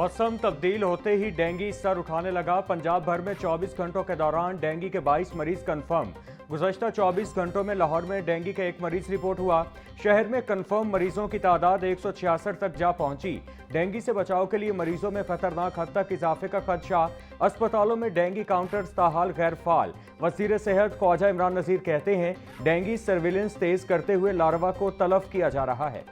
मौसम तब्दील होते ही डेंगू सर उठाने लगा। पंजाब भर में 24 घंटों के दौरान डेंगू के 22 मरीज कंफर्म। गुज़श्ता 24 घंटों में लाहौर में डेंगू का 1 मरीज रिपोर्ट हुआ। शहर में कंफर्म मरीजों की तादाद 166 तक जा पहुंची। डेंगू से बचाव के लिए मरीजों में खतरनाक हद तक इजाफे का खदशा। अस्पतालों में डेंगू काउंटर्स ताहाल गैर फाल। वज़ीर सेहत ख्वाजा इमरान नज़ीर कहते हैं, डेंगू सर्विलेंस तेज करते हुए लार्वा को तलब किया जा रहा है।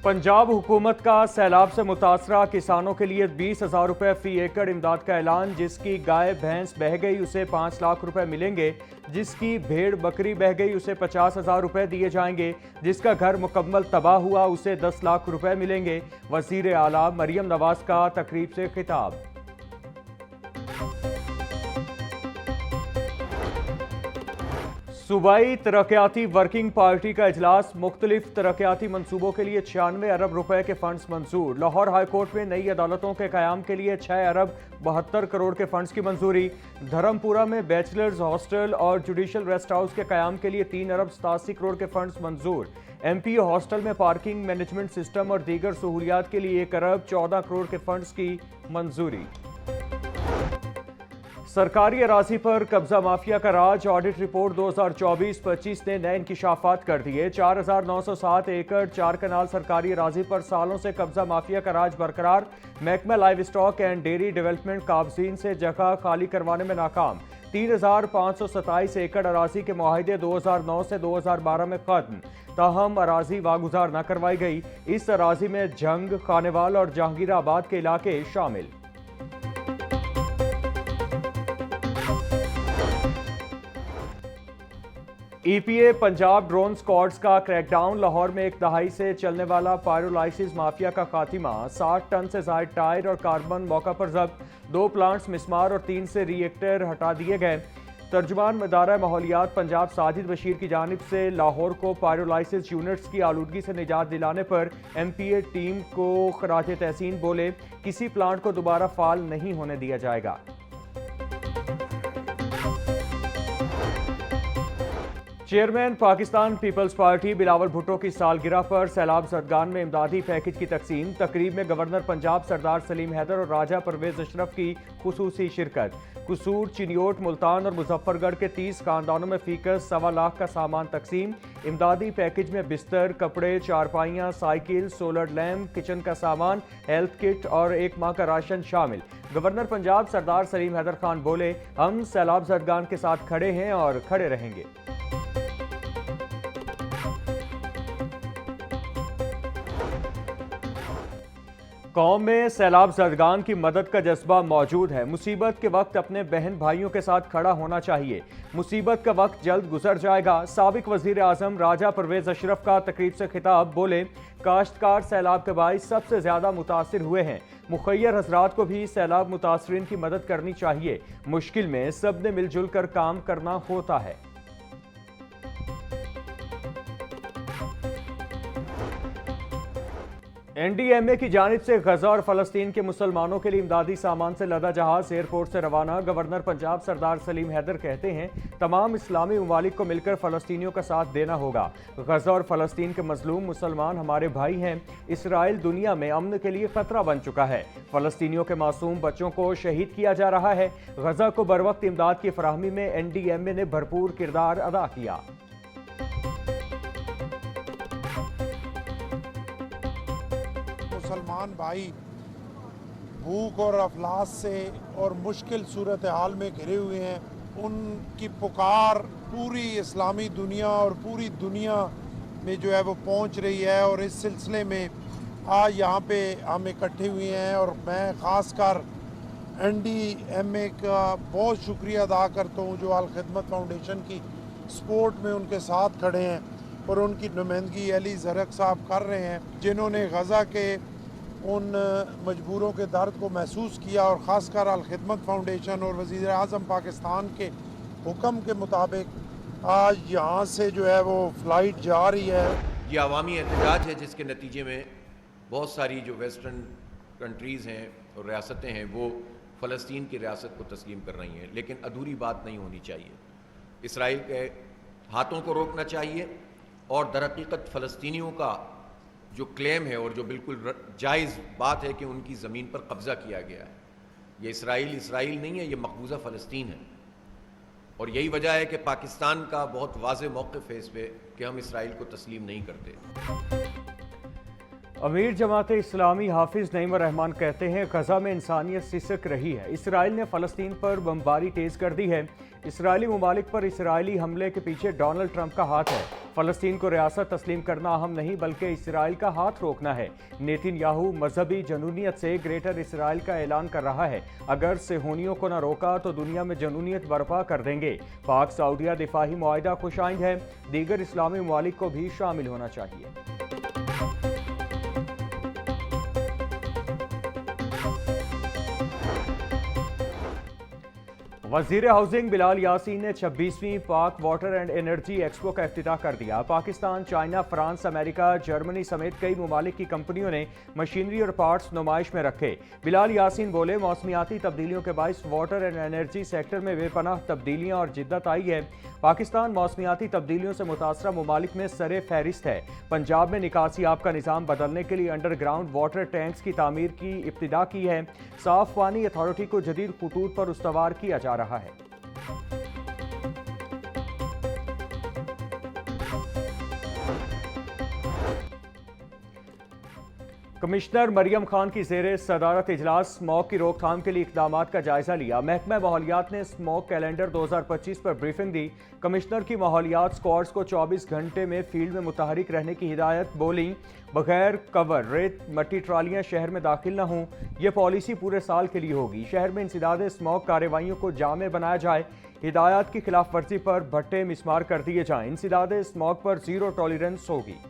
पंजाब हुकूमत का सैलाब से मुतासरा किसानों के लिए 20,000 रुपये फी एकड़ इमदाद का ऐलान। जिसकी गाय भैंस बह गई उसे 5 लाख रुपए मिलेंगे। जिसकी भेड़ बकरी बह गई उसे 50,000 रुपए दिए जाएंगे। जिसका घर मुकम्मल तबाह हुआ उसे 10 लाख रुपए मिलेंगे। वज़ीर आला मरियम नवाज का तकरीब से खिताब। सूबाई तरक्याती वर्किंग पार्टी का इजलास। मुख्तलिफ तरक्याती मंसूबों के लिए 96 अरब रुपए के फंड्स मंजूर। लाहौर हाईकोर्ट में नई अदालतों के कयाम के लिए 6 अरब 72 करोड़ के फंड्स की मंजूरी। धर्मपुरा में बैचलर्स हॉस्टल और जुडिशल रेस्ट हाउस के कयाम के लिए 3 अरब 87 करोड़ के फंड्स मंजूर। MP हॉस्टल में पार्किंग मैनेजमेंट सिस्टम और दीगर सहूलियात के लिए 1 अरब 14 करोड़ के फंड्स की मंजूरी। सरकारी अराजी पर कब्जा माफिया का राज। ऑडिट रिपोर्ट 2024-25 ने नए इंकिशाफात कर दिए। 4,907 एकड़ 4 कनाल सरकारी अराजी पर सालों से कब्जा माफिया का राज बरकरार। महकमा livestock and dairy development काबजीन से जगह खाली करवाने में नाकाम। 3,527 एकड़ अराजी के मुआहिदे 2009 से 2012 में खत्म। ताहम अराजी वागुजार न करवाई गई। इस अराजी में जंग, खानेवाल और जहांगीराबाद के इलाके शामिल। EPA पंजाब ड्रोन स्क्वाड्स का क्रैकडाउन। लाहौर में 1 दहाई से चलने वाला पायरोलाइसिस माफिया का खात्मा। 60 टन से जायद टायर और कार्बन मौका पर जब्त। 2 प्लांट्स मिसमार और 3 से रिएक्टर हटा दिए गए। तर्जुमान मदारा माहौलियात पंजाब साजिद बशीर की जानिब से लाहौर को पायरोलाइसिस यूनिट्स की आलूदगी से निजात दिलाने पर MPA टीम को खराज तहसीन बोले, किसी प्लांट को दोबारा फाल नहीं होने दिया जाएगा। Chairman Pakistan peoples party Bilawal Bhutto की सालगिरह पर सैलाब ज़दगान में इमदादी पैकेज की तकसीम। तकरीब में गवर्नर पंजाब सरदार सलीम हैदर और राजा परवेज अशरफ की खुसूसी शिरकत। कसूर, चिनियोट, मुल्तान और मुजफ्फरगढ़ के 30 खानदानों में फीकस 1.25 लाख का सामान तकसीम। इमदादी पैकेज में बिस्तर, कपड़े, चारपाइयाँ, साइकिल, सोलर लैम्प, किचन का सामान, हेल्थ किट और 1 माह का राशन शामिल। गवर्नर पंजाब सरदार सलीम हैदर खान बोले, हम सैलाब ज़दगान के साथ खड़े हैं और खड़े रहेंगे। कौम में सैलाब ज़दगान की मदद का जज्बा मौजूद है। मुसीबत के वक्त अपने बहन भाइयों के साथ खड़ा होना चाहिए। मुसीबत का वक्त जल्द गुजर जाएगा। साबिक वज़ीर आज़म राजा परवेज अशरफ का तकरीब से खिताब। बोले, काश्तकार सैलाब के बाइस सबसे ज़्यादा मुतासिर हुए हैं। मुखय्यर हजरात को भी सैलाब मुतासरीन की मदद करनी चाहिए। मुश्किल में सब ने मिलजुल कर काम करना होता है। NDMA की जानिब से गजा और फलस्तीन के मुसलमानों के लिए इमदादी सामान से लदा जहाज एयरपोर्ट से रवाना। गवर्नर पंजाब सरदार सलीम हैदर कहते हैं, तमाम इस्लामी ममालिक को मिलकर फलस्तीनियों का साथ देना होगा। गजा और फलस्तीन के मजलूम मुसलमान हमारे भाई हैं। इसराइल दुनिया में अमन के लिए खतरा बन चुका है। फलस्तीनियों के मासूम बच्चों को शहीद किया जा रहा है। गजा को बरवक्त इमदाद की फराहमी में NDMA ने भरपूर किरदार अदा किया। मुसलमान भाई भूख और अफलास से और मुश्किल सूरत हाल में घिरे हुए हैं। उनकी पुकार पूरी इस्लामी दुनिया और पूरी दुनिया में जो है वो पहुंच रही है। और इस सिलसिले में आज यहाँ पे हम इकट्ठे हुए हैं और मैं ख़ासकर NDMA का बहुत शुक्रिया अदा करता हूँ जो अल खिदमत फाउंडेशन की सपोर्ट में उनके साथ खड़े हैं और उनकी नुमाइंदगी अली ज़रक साहब कर रहे हैं, जिन्होंने गज़ा के उन मजबूरों के दर्द को महसूस किया। और ख़ासकर अल खिदमत फाउंडेशन और वज़ीर आज़म पाकिस्तान के हुक्म के मुताबिक आज यहाँ से जो है वो फ़्लाइट जा रही है। ये अवामी एहतजाज है जिसके नतीजे में बहुत सारी जो वेस्टर्न कंट्रीज़ हैं और रियासतें हैं वो फ़लस्तीन की रियासत को तस्लीम कर रही हैं। लेकिन अधूरी बात नहीं होनी चाहिए। इसराइल के हाथों को रोकना चाहिए और दरहकीकत फ़लस्तीनियों का जो क्लेम है और जो बिल्कुल जायज़ बात है कि उनकी ज़मीन पर कब्ज़ा किया गया है, ये इसराइल नहीं है, ये मकबूजा फ़लस्तीन है। और यही वजह है कि पाकिस्तान का बहुत वाज़ेह मौक़िफ़ है इस पे कि हम इसराइल को तस्लीम नहीं करते। अमीर जमात इस्लामी हाफिज नईम रहमान कहते हैं गजा में इंसानियत सिसक रही है। इसराइल ने फ़लस्तीन पर बमबारी तेज़ कर दी है। इसराइली ममालिक पर इसराइली हमले के पीछे डोनाल्ड ट्रंप का हाथ है। फ़लस्तीन को रियासत तस्लीम करना अहम नहीं बल्कि इसराइल का हाथ रोकना है। नेतन्याहू मजहबी जनूनियत से ग्रेटर इसराइल का ऐलान कर रहा है। अगर सेहूनियों को न रोका तो दुनिया में जनूनियत बर्पा कर देंगे। पाक सऊदिया दिफाही मुआहिदा खुशाइंद है। दीगर इस्लामी ममालिक को भी शामिल होना चाहिए। वज़ीर हाउसिंग बिलाल यासीन ने 26वीं पाक वाटर एंड एनर्जी एक्सपो का इफ्तिताह कर दिया। Pakistan, China, France, America, Germany समेत कई ममालिक की कंपनियों ने मशीनरी और पार्ट्स नुमाइश में रखे। बिलाल यासीन बोले, मौसमियाती तब्दीलियों के बाइस वाटर एंड एनर्जी सेक्टर में बेपनाह तब्दीलियां और जिद्दत आई है। पाकिस्तान मौसमियाती तब्दीलियों से मुतासरा ममालिक में सरे फहरिस्त है। पंजाब में निकासी आब का निज़ाम बदलने के लिए अंडरग्राउंड वाटर टैंक्स की तामीर की इब्तिदा की है। साफ पानी अथॉरिटी को जदीद खतूत पर उस्तवार किया जा रहा है। कमिश्नर मरियम खान की ज़ेरे सदारत इजलास स्मॉग की रोकथाम के लिए इक़दामात का जायजा लिया। महकमा माहौलियात ने स्मॉग कैलेंडर 2025 पर ब्रीफिंग दी। कमिश्नर की माहौलियात स्क्वाड्स को 24 घंटे में फील्ड में मुतहरिक रहने की हिदायत। बोली, बगैर कवर रेत मट्टी ट्रालियां शहर में दाखिल न हों। यह पॉलिसी पूरे साल के लिए होगी। शहर में इंसदाद स्मॉग कार्रवाइयों को जामे बनाया जाए। हिदायत की खिलाफ वर्जी पर भट्टे मिसमार कर दिए जाएं। इंसदाद स्मॉग पर जीरो टॉलरेंस होगी।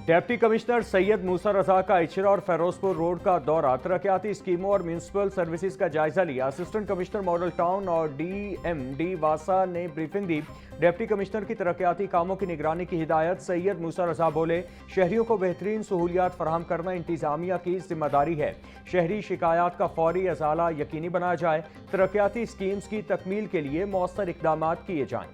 डिप्टी कमिश्नर सैयद मूसा रजा का इचरा और फेरोजपुर रोड का दौरा, तरक्याती स्कीमों और म्यूनसिपल सर्विसेज का जायजा लिया। असिस्टेंट कमिश्नर मॉडल टाउन और DMD वासा ने ब्रीफिंग दी। डिप्टी कमिश्नर की तरक्याती कामों की निगरानी की हिदायत। सैयद मूसा रजा बोले, शहरियों को बेहतरीन सहूलियात फराहम करना इंतजामिया की जिम्मेदारी है। शहरी शिकायत का फौरी अजाला यकीनी बनाया जाए। तरक्याती स्कीम्स की तकमील के लिए मौसर इकदाम किए जाएं।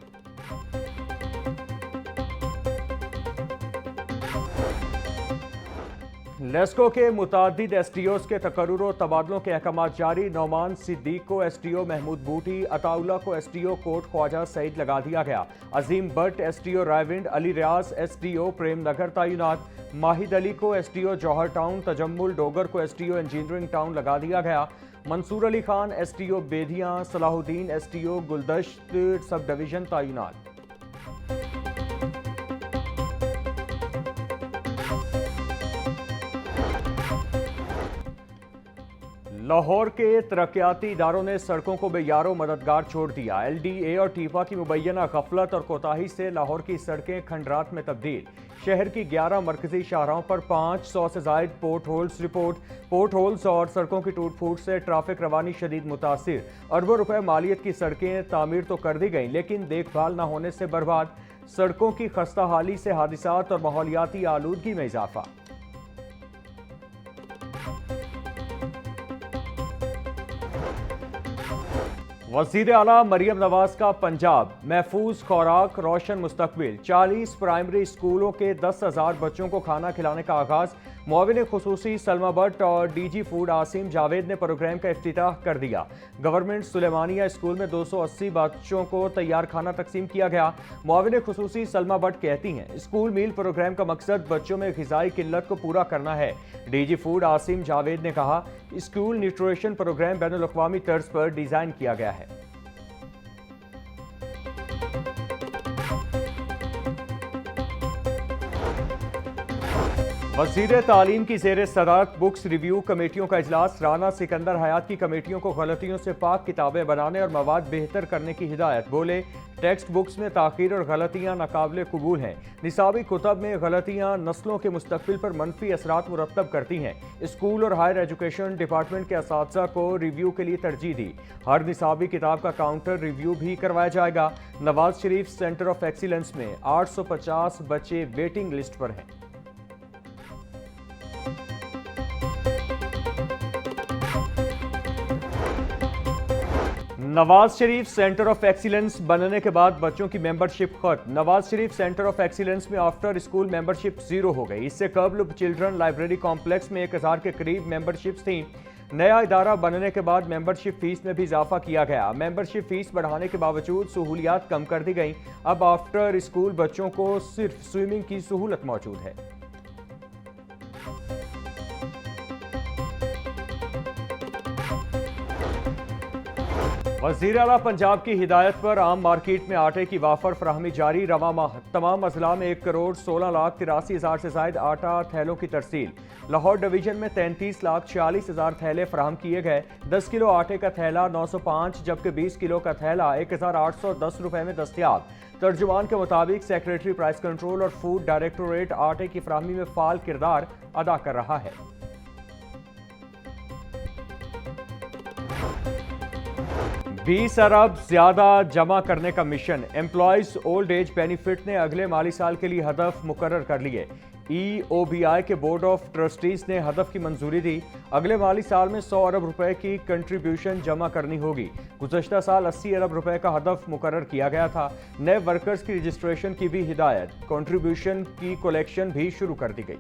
लेस्को के मुतादिद SDOs के तकर्रुर और तबादलों के अहकाम जारी। नौमान सिद्दीक को SDO महमूद बूटी, अताउल्ला को SDO कोट ख्वाजा सईद लगा दिया गया। अजीम भट्ट SDO रायविंड, अली रियाज SDO प्रेम नगर तैनात। माहिद अली को SDO जौहर टाउन, तजम्मुल डोगर को SDO इंजीनियरिंग टाउन लगा दिया गया। Mansoor Ali Khan SDO Bedian, Salahuddin SDO गुलदश्त sub division तैनात। लाहौर के तरक्याती इदारों ने सड़कों को बेयारो मददगार छोड़ दिया। LDA और टीपा की मुबैना गफलत और कोताही से लाहौर की सड़कें खंडरात में तब्दील। शहर की 11 मरकजी शाहराहों पर 500 से जायद port holes report. Port holes और सड़कों की टूट फूट से ट्रैफिक रवानी शदीद मुतासिर। अरबों रुपए मालियत की सड़कें तामीर तो कर दी गई लेकिन देखभाल न होने से बर्बाद। सड़कों की खस्ता हाली से हादिसात और माहौलियाती आलूदगी में इजाफा। वज़ीर आला मरियम नवाज का पंजाब, महफूज खुराक रोशन मुस्तकबिल। 40 प्राइमरी स्कूलों के 10,000 बच्चों को खाना खिलाने का आगाज। मुआविन खुसूसी सलमा भट्ट और DG फूड आसिम जावेद ने प्रोग्राम का इफ्तिताह कर दिया। गवर्नमेंट सुलेमानिया स्कूल में 280 बच्चों को तैयार खाना तकसीम किया गया। मुआविन खुसूसी सलमा भट्ट कहती हैं, स्कूल मील प्रोग्राम का मकसद बच्चों में ग़िज़ाई किल्लत को पूरा करना है। DG फूड आसिम जावेद ने कहा, स्कूल न्यूट्रिशन प्रोग्राम बैनुल-अक़वामी तर्ज पर डिज़ाइन किया गया है। वज़ीर तालीम की ज़ेरे सदारत बुक्स रिव्यू कमेटियों का इजलास। राना सिकंदर हयात की कमेटियों को गलतियों से पाक किताबें बनाने और मवाद बेहतर करने की हिदायत। बोले, टेक्स्ट बुक्स में ताख़ीर और गलतियाँ नाकाबिले कबूल हैं। निसाबी कुतब में गलतियाँ नस्लों के मुस्तकबिल पर मनफी असरात मुरतब करती हैं। स्कूल और हायर एजुकेशन डिपार्टमेंट के असातिज़ा को रिव्यू के लिए तरजीह दी। हर निसाबी किताब का काउंटर रिव्यू भी करवाया जाएगा। Nawaz Sharif centre of excellence में 850 बच्चे वेटिंग लिस्ट पर हैं। Nawaz Sharif centre of excellence बनने के बाद बच्चों की मेंबरशिप खत्म। Nawaz Sharif centre of excellence में आफ्टर स्कूल मेंबरशिप जीरो हो गई। इससे कबल चिल्ड्रन लाइब्रेरी कॉम्प्लेक्स में 1000 के करीब मेंबरशिप्स थीं। नया इदारा बनने के बाद मेंबरशिप फीस में भी इजाफा किया गया। मेंबरशिप फीस बढ़ाने के बावजूद सहूलियात कम कर दी गई। अब आफ्टर स्कूल बच्चों को सिर्फ स्विमिंग की सहूलत मौजूद है। वज़ीर आला पंजाब की हिदायत पर आम मार्केट में आटे की वाफर फराहमी जारी। रवा माह तमाम अजला में 1,16,83,000 से जायद आटा थैलों की तरसील। लाहौर डिवीजन में 33,46,000 थैले फराहम किए गए। 10 किलो आटे का थैला 905 जबकि 20 किलो का थैला 1,810 रुपए में दस्तियाब। तर्जुमान के मुताबिक सेक्रेटरी प्राइस कंट्रोल और फूड डायरेक्टोरेट आटे की फराहमी में फाल किरदार अदा कर रहा है। 20 अरब ज्यादा जमा करने का mission. Employees old age benefit ने अगले माली साल के लिए हदफ मुकर्रर कर लिए। EOBI के बोर्ड ऑफ ट्रस्टीज ने हदफ की मंजूरी दी। अगले माली साल में 100 अरब रुपए की कंट्रीब्यूशन जमा करनी होगी। गुज़श्ता साल 80 अरब रुपए का हदफ मुकर्रर किया गया था। नए वर्कर्स की रजिस्ट्रेशन की भी हिदायत। कंट्रीब्यूशन की कलेक्शन भी शुरू कर दी गई।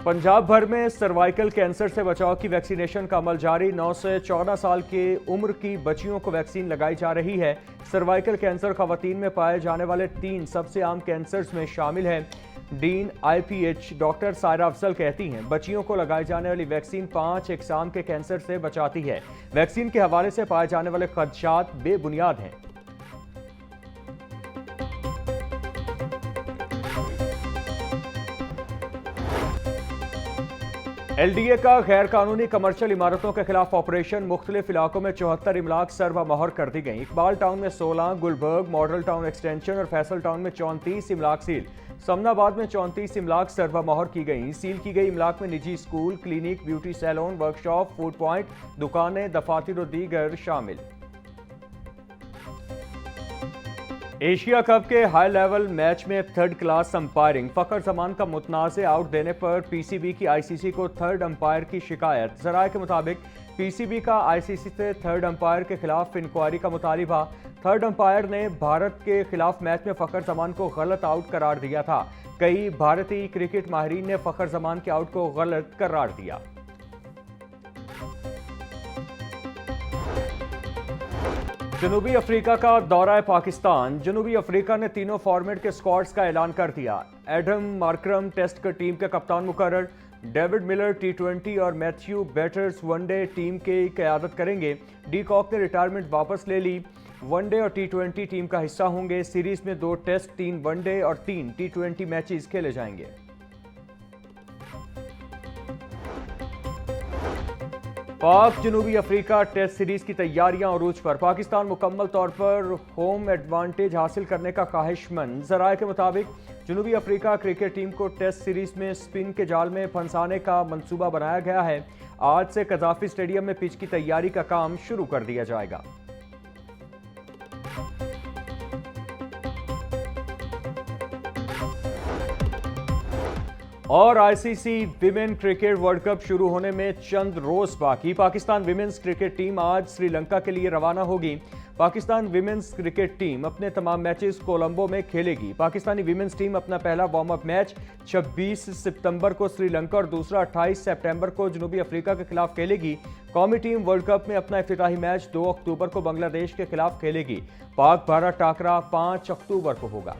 पंजाब भर में सर्वाइकल कैंसर से बचाव की वैक्सीनेशन का अमल जारी। 9 से 14 साल के उम्र की बच्चियों को वैक्सीन लगाई जा रही है। सर्वाइकल कैंसर खवातीन में पाए जाने वाले 3 सबसे आम कैंसर्स में शामिल है। Dean IPH doctor Saira Afzal कहती हैं बच्चियों को लगाई जाने वाली वैक्सीन 5 अक़साम के कैंसर से बचाती है। वैक्सीन के हवाले से पाए जाने वाले खदशात बेबुनियाद हैं। LDA का गैर कानूनी कमर्शियल इमारतों के खिलाफ ऑपरेशन। मुख्तलिफ इलाकों में 74 इमलाक सर्वा मोहर कर दी गई। इकबाल टाउन में 16, गुलबर्ग मॉडल टाउन एक्सटेंशन और फैसल टाउन में 34 इमलाक सील। समनाबाद में 34 इमलाक सर्वा मोहर की गई। सील की गई इमलाक में निजी school, clinic, beauty salon, workshop, food point, दुकानें, दफातर और दीगर शामिल। एशिया कप के हाई लेवल मैच में third class umpiring. Fakhar Zaman का मुतनाज़ आउट देने पर PCB की ICC को थर्ड अंपायर की शिकायत। ज़राए के मुताबिक PCB का ICC से थर्ड अंपायर के खिलाफ इंक्वायरी का मुतालिबा। थर्ड अंपायर ने भारत के खिलाफ मैच में फखर जमान को गलत आउट करार दिया था। कई भारतीय क्रिकेट माहिरीन ने फखर जमान के आउट को गलत करार दिया। जनूबी अफ्रीका का दौरा पाकिस्तान। जनूबी अफ्रीका ने तीनों फॉर्मेट के स्क्वाड्स का ऐलान कर दिया। एडम मार्करम टेस्ट टीम के कप्तान मुकर्रर। डेविड मिलर T20 और मैथ्यू बेटर्स वनडे टीम की क़यादत करेंगे। डी कॉक ने रिटायरमेंट वापस ले ली। वनडे और T20 टीम का हिस्सा होंगे। सीरीज में 2 टेस्ट, 3 वनडे और 3 T20 मैचेस खेले जाएंगे। पाक जनूबी अफ्रीका टेस्ट सीरीज की तैयारियां अरूज पर। पाकिस्तान मुकम्मल तौर पर होम एडवांटेज हासिल करने का ख्वाहिशमंद। ज़राए के मुताबिक जनूबी अफ्रीका क्रिकेट टीम को टेस्ट सीरीज में स्पिन के जाल में फंसाने का मंसूबा बनाया गया है। आज से कज़ाफी स्टेडियम में पिच की तैयारी का काम शुरू कर दिया जाएगा। और ICC women cricket world cup शुरू होने में चंद रोज बाकी। पाकिस्तान विमेन्स क्रिकेट टीम आज श्रीलंका के लिए रवाना होगी। पाकिस्तान विमेन्स क्रिकेट टीम अपने तमाम मैचेस कोलंबो में खेलेगी। पाकिस्तानी विमेन्स टीम अपना पहला वार्म अप मैच 26 सितंबर को श्रीलंका और दूसरा 28 सितंबर को जनूबी अफ्रीका के खिलाफ खेलेगी। कौमी टीम वर्ल्ड कप में अपना इफ्तिताही मैच 2 अक्टूबर को बांग्लादेश के खिलाफ खेलेगी। पाक भारत टाकरा 5 अक्टूबर को होगा।